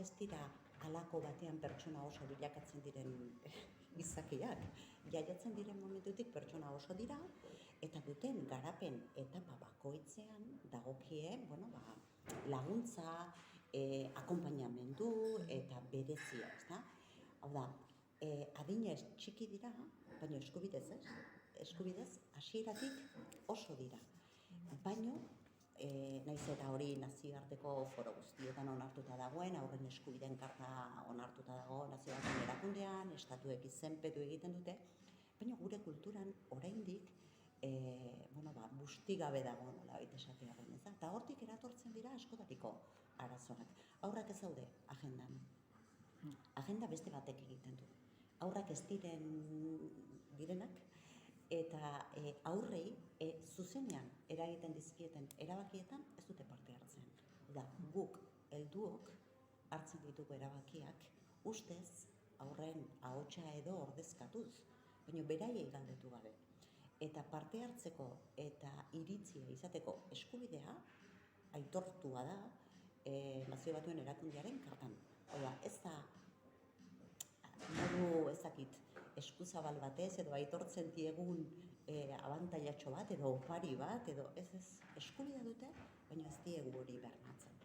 ez dira halako batean pertsona oso bilakatzen diren gizakiak. Jaiatzen diren momentutik pertsona oso dira, eta duten garapen etapa bakoitzean dagokie, laguntza, akonpainamendu eta berezia, ezta? Hau da, adinez txiki dira, baina eskubidez ez. Eskubidez hasieratik oso dira. Baino, naiz eta hori nazioarteko foro guztietan onartuta dagoen, haurren eskubideen karta onartuta dago nazioarteko erakundean, estatuek izenpetu egiten dute, baina gure kulturan oraindik bustigabe dago nolabait esatearren, ez da? Eta hortik eratortzen dira askotariko arazoak. Haurrak ez daude agendan. Agenda beste batek egiten du. Haurrak ez direnak, eta aurrei zuzenean eragiten dizkieten erabakietan ez dute parte hartzen. Da, guk, helduok, hartzen ditugu erabakiak, ustez aurren ahotsa edo ordezkatuz, baina beraiei galdetu gabe. Eta parte hartzeko eta iritzia izateko eskubidea aitortua da Nazio Batuen erakundearen kartan. Oda, ez da modu ezakit eskuzabal batez edo aitortzen diegun abantailatxo bat edo opari bat edo ez eskubidea dute, baina ez diegu hori bermatzen.